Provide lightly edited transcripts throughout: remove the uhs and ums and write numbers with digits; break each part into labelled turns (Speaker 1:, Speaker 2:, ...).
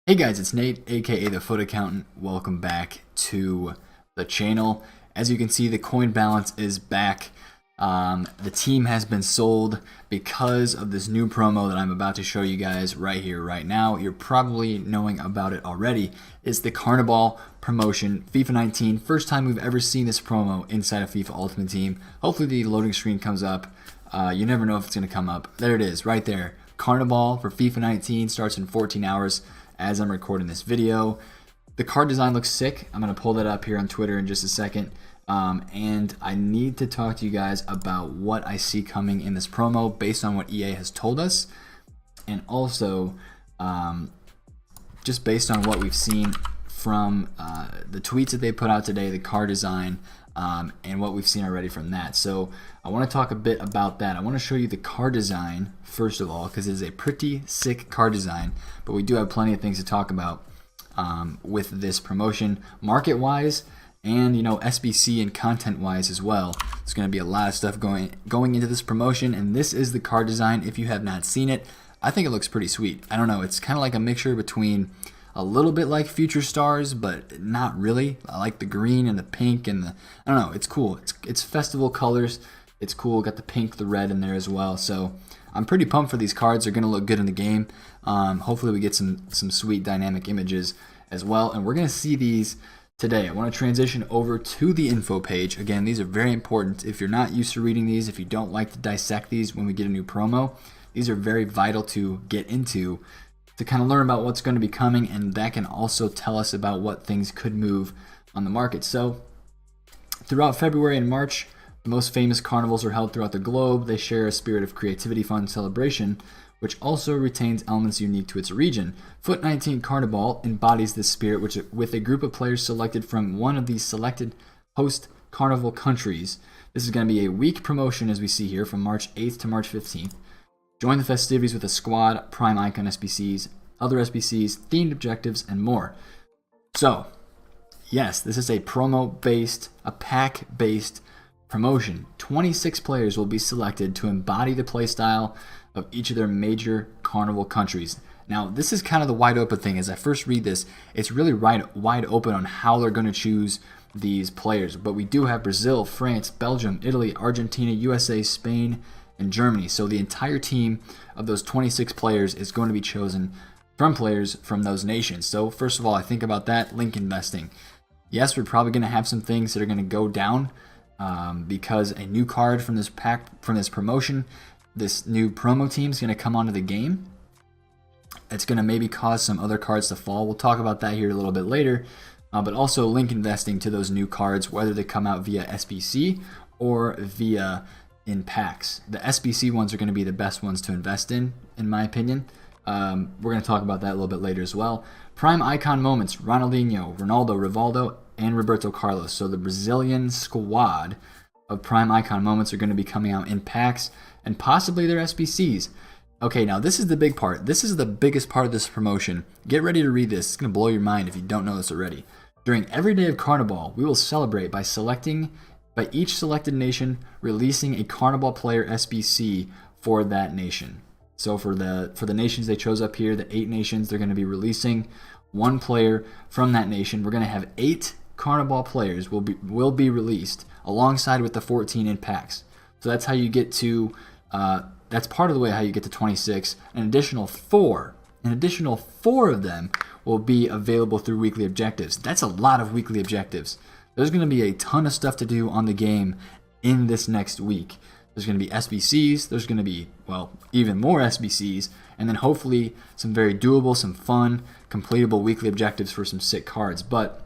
Speaker 1: Hey guys, it's Nate, aka TheFutAccountant. Welcome back to the channel. As you can see, the coin balance is back. The team has been sold because of this new promo that I'm about to show you guys right here, right now. You're probably knowing about it already. It's the Carniball promotion, FIFA 19. First time we've ever seen this promo inside of FIFA Ultimate Team. Hopefully the loading screen comes up. You never know if it's going to come up. There it is, right there. Carniball for FIFA 19 starts in 14 hours. As I'm recording this video. The card design looks sick. I'm going to pull that up here on Twitter in just a second. And I need to talk to you guys about what I see coming in this promo based on what EA has told us. And also, just based on what we've seen from the tweets that they put out today, the card design, and what we've seen already from that. So I want to talk a bit about that. I want to show you the card design first of all, because it is a pretty sick card design, but we do have plenty of things to talk about with this promotion, market wise, and SBC and content wise as well. There's going to be a lot of stuff going into this promotion, and this is the card design. If you have not seen it, I think it looks pretty sweet. I don't know, it's kind of like a mixture between a little bit like Future Stars, but not really. I like the green and the pink and the, I don't know, it's cool. It's festival colors. It's cool. Got the pink, the red in there as well. So I'm pretty pumped for these cards. They're going to look good in the game. Hopefully we get some sweet dynamic images as well. And we're going to see these today. I want to transition over to the info page. Again, these are very important. If you're not used to reading these, if you don't like to dissect these when we get a new promo, these are very vital to get into to kind of learn about what's going to be coming, and that can also tell us about what things could move on the market. So throughout February and March, the most famous carnivals are held throughout the globe. They share a spirit of creativity, fun, and celebration, which also retains elements unique to its region. Foot 19 Carniball embodies this spirit, which with a group of players selected from one of these selected host carnival countries. This is going to be a week promotion, as we see here, from March 8th to March 15th. Join the festivities with a squad, prime icon SBCs, other SBCs, themed objectives, and more. So, yes, this is a promo-based, a pack-based promotion. 26 players will be selected to embody the playstyle of each of their major carnival countries. Now, this is kind of the wide open thing. As I first read this, it's really wide open on how they're going to choose these players. But we do have Brazil, France, Belgium, Italy, Argentina, USA, Spain, and Germany. So the entire team of those 26 players is going to be chosen from players from those nations. So first of all, I think about that, link investing. Yes, we're probably going to have some things that are going to go down because a new card from this pack, from this promotion, this new promo team is going to come onto the game. It's going to maybe cause some other cards to fall. We'll talk about that here a little bit later. But also link investing to those new cards, whether they come out via SBC or via in packs. The SBC ones are going to be the best ones to invest in my opinion. We're going to talk about that a little bit later as well. Prime icon moments: Ronaldinho, Ronaldo, Rivaldo, and Roberto Carlos. So the Brazilian squad of prime icon moments are going to be coming out in packs and possibly their SBCs. Okay, now this is the big part. This is the biggest part of this promotion. Get ready to read this. It's going to blow your mind if you don't know this already. During every day of Carnival, we will celebrate by each selected nation releasing a Carnival player SBC for that nation. So for the nations they chose up here, the 8 nations, they're going to be releasing one player from that nation. We're going to have 8 Carnival players will be released alongside with the 14 in packs. So that's how you get to that's part of the way how you get to 26. An additional 4 of them will be available through weekly objectives. That's a lot of weekly objectives. There's going to be a ton of stuff to do on the game in this next week. There's going to be SBCs, there's going to be, well, even more SBCs, and then hopefully some very doable, some fun, completable weekly objectives for some sick cards. But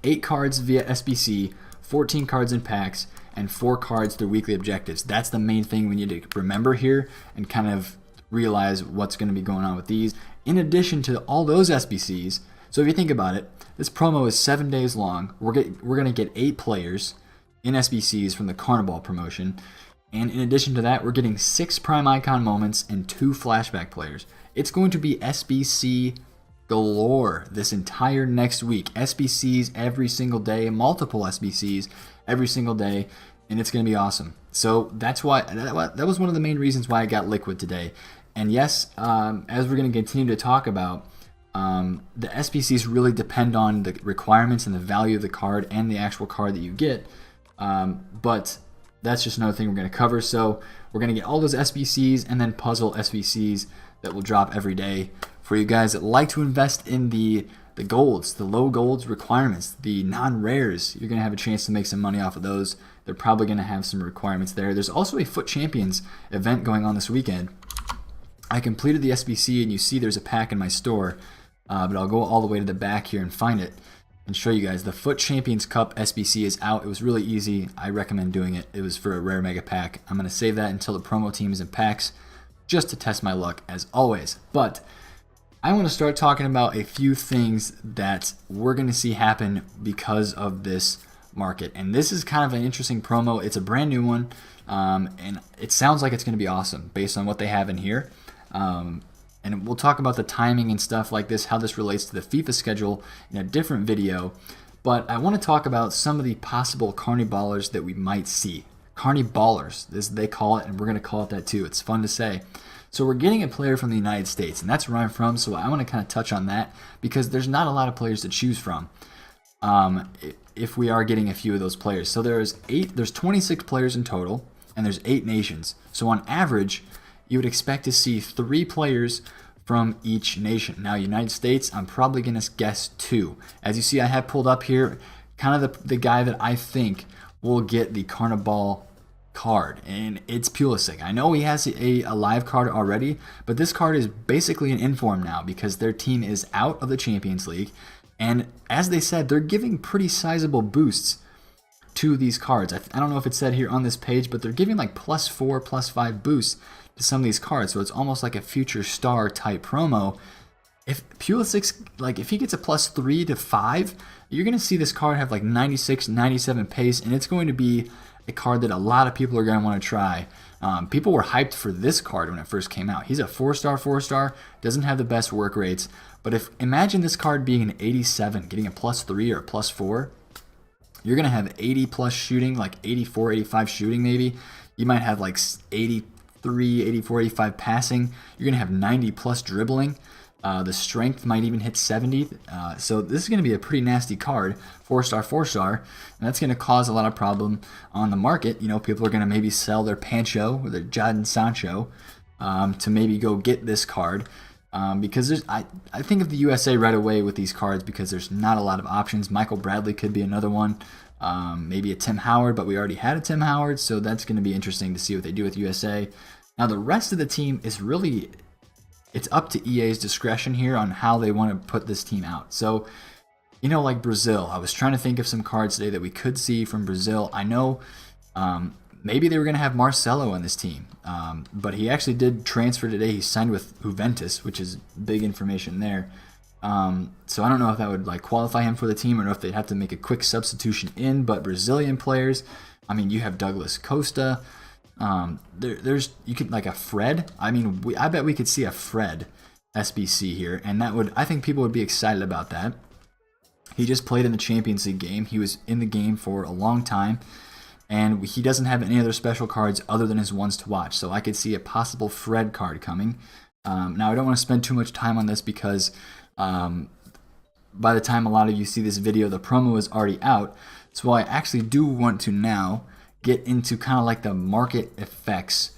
Speaker 1: 8 cards via SBC, 14 cards in packs, and 4 cards through weekly objectives. That's the main thing we need to remember here and kind of realize what's going to be going on with these. In addition to all those SBCs, so if you think about it, this promo is 7 days long. We're going to get 8 players in SBCs from the Carniball promotion. And in addition to that, we're getting 6 prime icon moments and 2 flashback players. It's going to be SBC galore this entire next week. SBCs every single day, multiple SBCs every single day, and it's going to be awesome. So that's why that was one of the main reasons why I got Liquid today. And yes, as we're going to continue to talk about, The SBCs really depend on the requirements and the value of the card and the actual card that you get. But that's just another thing we're going to cover. So we're going to get all those SBCs and then puzzle SBCs that will drop every day for you guys that like to invest in the golds, the low golds requirements, the non-rares. You're going to have a chance to make some money off of those. They're probably going to have some requirements there. There's also a Foot Champions event going on this weekend. I completed the SBC, and you see there's a pack in my store, but I'll go all the way to the back here and find it and show you guys. The Foot Champions Cup SBC is out. It was really easy. I recommend doing it. It was for a rare mega pack. I'm going to save that until the promo team is in packs just to test my luck as always. But I want to start talking about a few things that we're going to see happen because of this market. And this is kind of an interesting promo. It's a brand new one, and it sounds like it's going to be awesome based on what they have in here. And we'll talk about the timing and stuff like this, how this relates to the FIFA schedule in a different video. But I want to talk about some of the possible Kearney Ballers that we might see. Kearney Ballers, this they call it, and we're going to call it that too. It's fun to say. So we're getting a player from the United States, and that's where I'm from, so I want to kind of touch on that because there's not a lot of players to choose from if we are getting a few of those players. So there's 26 players in total, and there's 8 nations. So on average, you would expect to see 3 players from each nation. Now, United States, I'm probably going to guess 2. As you see, I have pulled up here kind of the guy that I think will get the Carniball card, and it's Pulisic. I know he has a live card already, but this card is basically an inform now because their team is out of the Champions League, and as they said, they're giving pretty sizable boosts to these cards. I don't know if it said here on this page, but they're giving like +4, +5 boosts to some of these cards, so it's almost like a future star type promo. If Pulisic's, like, if he gets a +3 to 5, you're going to see this card have like 96, 97 pace, and it's going to be a card that a lot of people are going to want to try. People were hyped for this card when it first came out. He's a 4-star, doesn't have the best work rates, but imagine this card being an 87, getting a +3 or a +4, you're going to have 80 plus shooting, like 84, 85 shooting maybe. You might have like 83, 84, 85 passing. You're going to have 90 plus dribbling. The strength might even hit 70. So this is going to be a pretty nasty card, 4-star, and that's going to cause a lot of problem on the market. You know, people are going to maybe sell their Pancho or their Jadon Sancho to maybe go get this card because I think of the USA right away with these cards because there's not a lot of options. Michael Bradley could be another one, maybe a Tim Howard, but we already had a Tim Howard, so that's going to be interesting to see what they do with USA. Now the rest of the team is really, it's up to EA's discretion here on how they want to put this team out. So, you know, like Brazil, I was trying to think of some cards today that we could see from Brazil. I know maybe they were going to have Marcelo on this team, but he actually did transfer today. He signed with Juventus, which is big information there. So I don't know if that would like qualify him for the team or if they'd have to make a quick substitution in. But Brazilian players, I mean, you have Douglas Costa. There's you could like a Fred. I mean, I bet we could see a Fred SBC here, and that would, I think people would be excited about that. He just played in the Champions League game. He was in the game for a long time, and he doesn't have any other special cards other than his ones to watch. So I could see a possible Fred card coming. Now I don't want to spend too much time on this because by the time a lot of you see this video, the promo is already out. So I actually do want to now get into kind of like the market effects.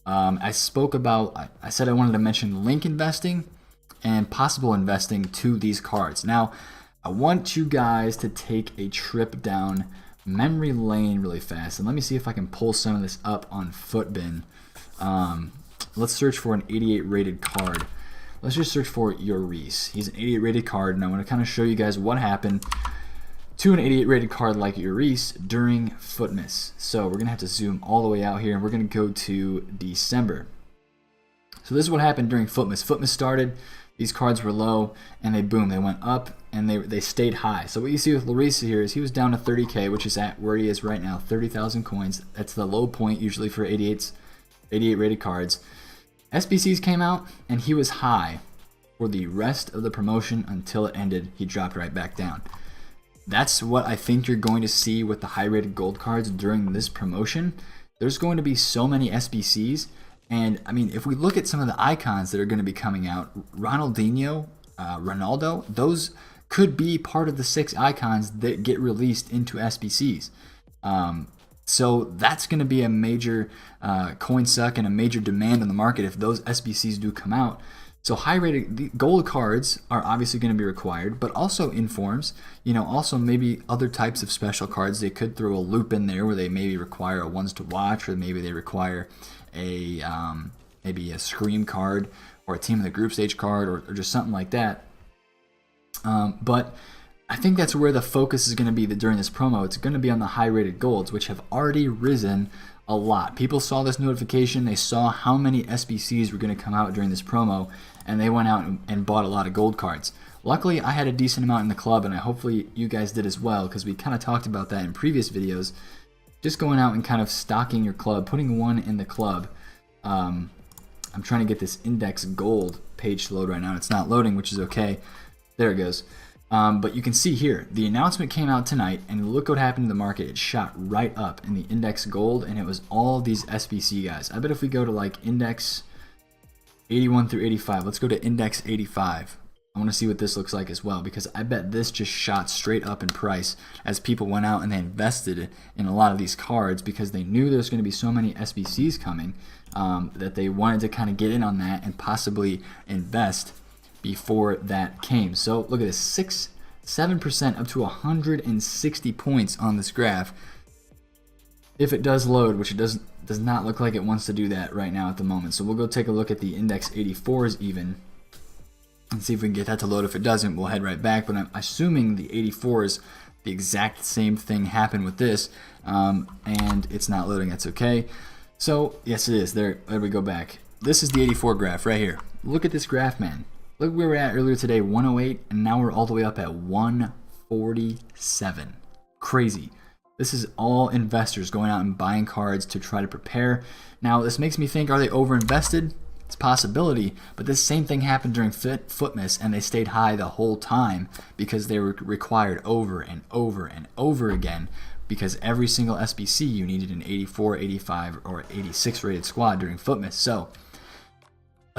Speaker 1: I said I wanted to mention link investing and possible investing to these cards. Now, I want you guys to take a trip down memory lane really fast. And let me see if I can pull some of this up on Footbin. Let's search for an 88 rated card. Let's just search for Lloris. He's an 88 rated card, and I want to kind of show you guys what happened to an 88 rated card like Lloris during Footmas. So we're going to have to zoom all the way out here, and we're going to go to December. So this is what happened during Footmas. Footmas started, these cards were low, and they went up, and they stayed high. So what you see with Lloris here is he was down to 30K, which is at where he is right now, 30,000 coins. That's the low point usually for 88 rated cards. SBCs came out, and he was high for the rest of the promotion until it ended. He dropped right back down. That's what I think you're going to see with the high-rated gold cards during this promotion. There's going to be so many SBCs, and I mean, if we look at some of the icons that are going to be coming out, Ronaldinho, Ronaldo, those could be part of the 6 icons that get released into SBCs. So that's going to be a major coin suck and a major demand on the market if those SBCs do come out. So high-rated gold cards are obviously going to be required, but also informs, also maybe other types of special cards. They could throw a loop in there where they maybe require a ones to watch, or maybe they require a maybe a scream card or a team of the group stage card, or just something like that. But I think that's where the focus is going to be during this promo. It's going to be on the high-rated golds, which have already risen a lot. People saw this notification. They saw how many SBCs were going to come out during this promo, and they went out and bought a lot of gold cards. Luckily, I had a decent amount in the club, and hopefully you guys did as well, because we kind of talked about that in previous videos. Just going out and kind of stocking your club, putting one in the club. I'm trying to get this index gold page to load right now. It's not loading, which is okay. There it goes. But you can see here, the announcement came out tonight, and look what happened to the market. It shot right up in the index gold, and it was all these SBC guys. I bet if we go to like index 81 through 85, let's go to index 85. I want to see what this looks like as well, because I bet this just shot straight up in price as people went out and they invested in a lot of these cards because they knew there was going to be so many SBCs coming that they wanted to kind of get in on that and possibly invest before that came. So look at this, 7% up to 160 points on this graph. If it does load, which it does not look like it wants to do that right now at the moment. So we'll go take a look at the index 84s even and see if we can get that to load. If it doesn't, we'll head right back. But I'm assuming the 84s, the exact same thing happened with this, and it's not loading. That's okay. So yes, it is. There we go back. This is the 84 graph right here. Look at this graph, man. Look where we were at earlier today, 108, and now we're all the way up at 147. Crazy. This is all investors going out and buying cards to try to prepare. Now, this makes me think, are they overinvested? It's a possibility, but this same thing happened during Footmas, and they stayed high the whole time because they were required over and over and over again, because every single SBC you needed an 84, 85, or 86 rated squad during Footmas. So,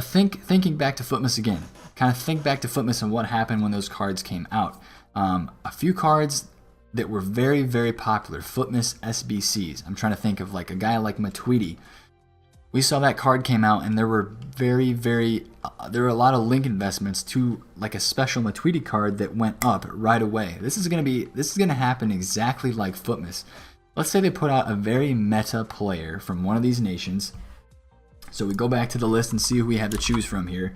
Speaker 1: thinking back to Footmas again, kind of think back to Footmas and what happened when those cards came out. A few cards that were very, very popular, Footmas SBCs. I'm trying to think of like a guy like Matuidi. We saw that card came out, and there were there were a lot of link investments to like a special Matuidi card that went up right away. This is gonna happen exactly like Footmas. Let's say they put out a very meta player from one of these nations. So we go back to the list and see who we have to choose from here.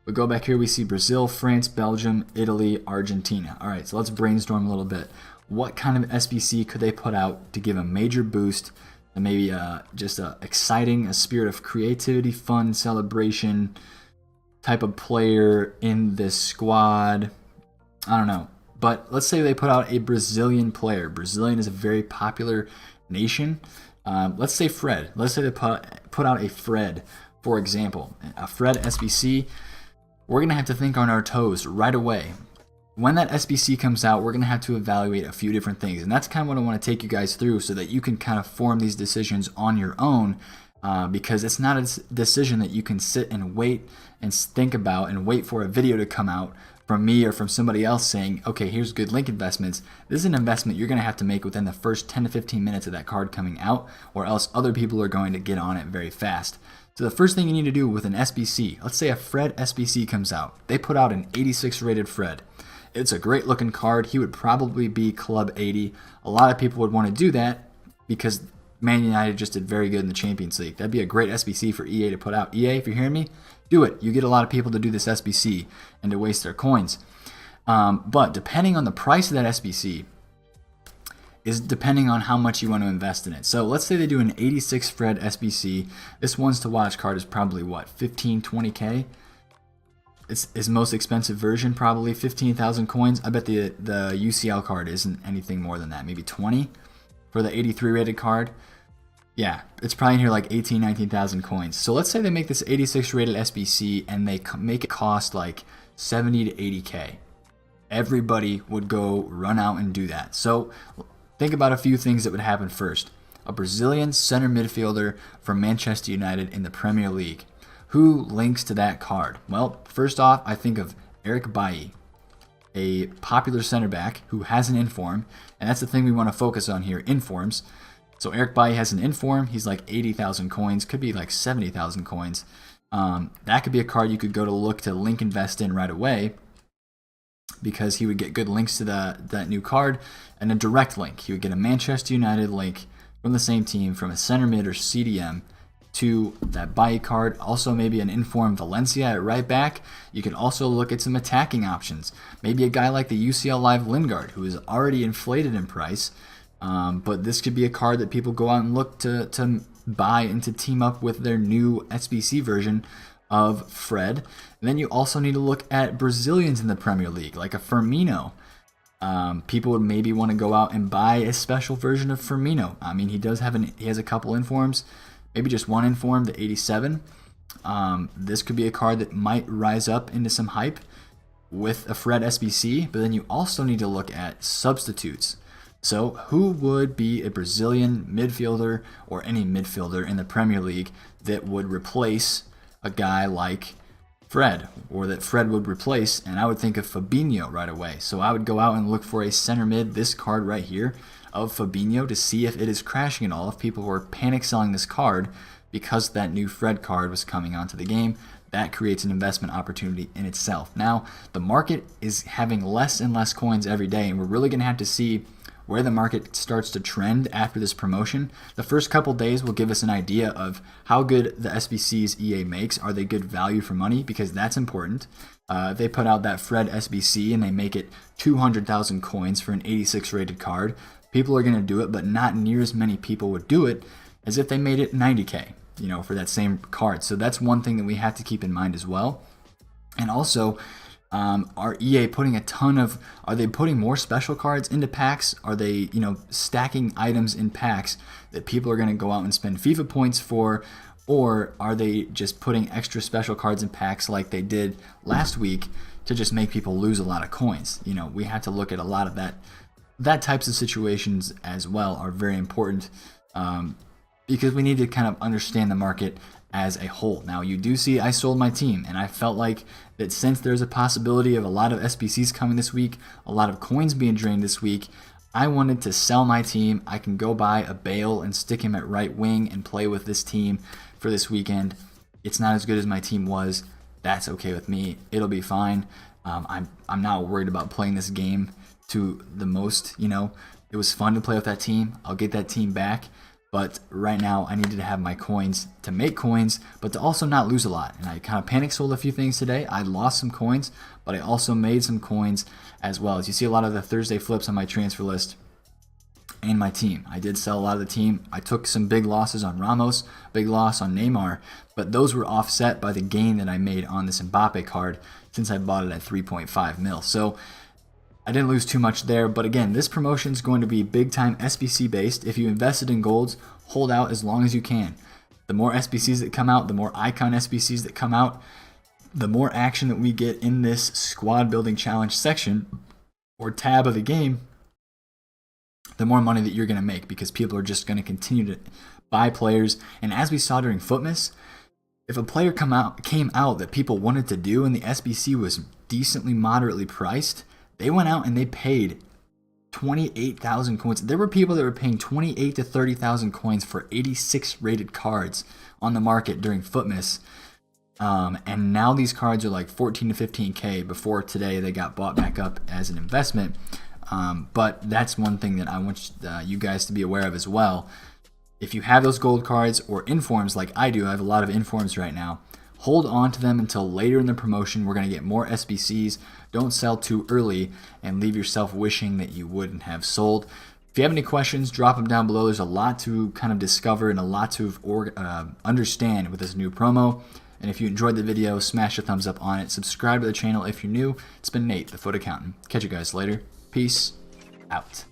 Speaker 1: We go back here, we see Brazil, France, Belgium, Italy, Argentina. All right, so let's brainstorm a little bit. What kind of SBC could they put out to give a major boost and maybe just a exciting, a spirit of creativity, fun, celebration type of player in this squad? I don't know. But let's say they put out a Brazilian player. Brazilian is a very popular nation. Let's say Fred. Let's say they put out a Fred, for example. A Fred SBC. We're going to have to think on our toes right away. When that SBC comes out, we're going to have to evaluate a few different things. And that's kind of what I want to take you guys through so that you can kind of form these decisions on your own, because it's not a decision that you can sit and wait and think about and wait for a video to come out from me or from somebody else saying, okay, here's good link investments. This is an investment you're going to have to make within the first 10 to 15 minutes of that card coming out, or else other people are going to get on it very fast. So the first thing you need to do with an SBC, let's say a Fred SBC comes out. They put out an 86 rated Fred. It's a great looking card. He would probably be Club 80. A lot of people would want to do that because Man United just did very good in the Champions League. That'd be a great SBC for EA to put out. EA, if you're hearing me, do it. You get a lot of people to do this SBC and to waste their coins. But depending on the price of that SBC is depending on how much you want to invest in it. So let's say they do an 86 Fred SBC. This one's to watch card is probably what, 15, 20K? It's his most expensive version, probably 15,000 coins. I bet the UCL card isn't anything more than that, maybe 20 for the 83 rated card. Yeah, it's probably in here like 18, 19,000 coins. So let's say they make this 86 rated SBC and they make it cost like 70 to 80K. Everybody would go run out and do that. So think about a few things that would happen first. A Brazilian center midfielder from Manchester United in the Premier League. Who links to that card? Well, first off, I think of Eric Bailly, a popular center back who has an inform, and that's the thing we want to focus on here, informs. So Eric Bailly has an inform. He's like 80,000 coins, could be like 70,000 coins. That could be a card you could go to look to link invest in right away, because he would get good links to that new card and a direct link. He would get a Manchester United link from the same team, from a center mid or CDM to that Bailly card. Also maybe an informed Valencia at right back. You could also look at some attacking options. Maybe a guy like the UCL Live Lingard, who is already inflated in price. But this could be a card that people go out and look to buy and to team up with their new SBC version of Fred. And then you also need to look at Brazilians in the Premier League, like a Firmino. People would maybe want to go out and buy a special version of Firmino. I mean, he has a couple informs, maybe just one inform, the 87. This could be a card that might rise up into some hype with a Fred SBC, but then you also need to look at substitutes. So who would be a Brazilian midfielder or any midfielder in the Premier League that would replace a guy like Fred, or that Fred would replace? And I would think of Fabinho right away. So I would go out and look for a center mid, this card right here, of Fabinho, to see if it is crashing at all, if people were panic selling this card because that new Fred card was coming onto the game. That creates an investment opportunity in itself. Now, the market is having less and less coins every day, and we're really going to have to see where the market starts to trend after this promotion. The first couple days will give us an idea of how good the SBCs EA makes. Are they good value for money? Because that's important. They put out that Fred SBC and they make it 200,000 coins for an 86 rated card. People are going to do it, but not near as many people would do it as if they made it 90K, you know, for that same card. So that's one thing that we have to keep in mind as well. And also, are EA putting are they putting more special cards into packs? Are they, stacking items in packs that people are going to go out and spend FIFA points for? Or are they just putting extra special cards in packs like they did last week to just make people lose a lot of coins? We have to look at a lot of that types of situations as well are very important, because we need to kind of understand the market as a whole. Now, you do see I sold my team, and I felt like that since there's a possibility of a lot of SBCs coming this week, a lot of coins being drained this week, I wanted to sell my team. I can go buy a Bale and stick him at right wing and play with this team for this weekend. It's not as good as my team was. That's okay with me. It'll be fine. I'm not worried about playing this game to the most. It was fun to play with that team. I'll get that team back. But right now, I needed to have my coins to make coins, but to also not lose a lot. And I kind of panic sold a few things today. I lost some coins, but I also made some coins as well. As you see a lot of the Thursday flips on my transfer list and my team. I did sell a lot of the team. I took some big losses on Ramos, big loss on Neymar, but those were offset by the gain that I made on this Mbappe card since I bought it at 3.5 mil. So I didn't lose too much there, but again, this promotion is going to be big time SBC based. If you invested in golds, hold out as long as you can. The more SBCs that come out, the more icon SBCs that come out, the more action that we get in this squad building challenge section or tab of the game, the more money that you're going to make, because people are just going to continue to buy players. And as we saw during Footmas, if a player came out that people wanted to do and the SBC was decently moderately priced, they went out and they paid 28,000 coins. There were people that were paying 28 to 30,000 coins for 86 rated cards on the market during Footmas. And now these cards are like 14 to 15K. Before today, they got bought back up as an investment. But that's one thing that I want you guys to be aware of as well. If you have those gold cards or informs like I do, I have a lot of informs right now, hold on to them until later in the promotion. We're going to get more SBCs. Don't sell too early and leave yourself wishing that you wouldn't have sold. If you have any questions, drop them down below. There's a lot to kind of discover and a lot to understand with this new promo. And if you enjoyed the video, smash a thumbs up on it. Subscribe to the channel if you're new. It's been Nate, the Foot Accountant. Catch you guys later. Peace out.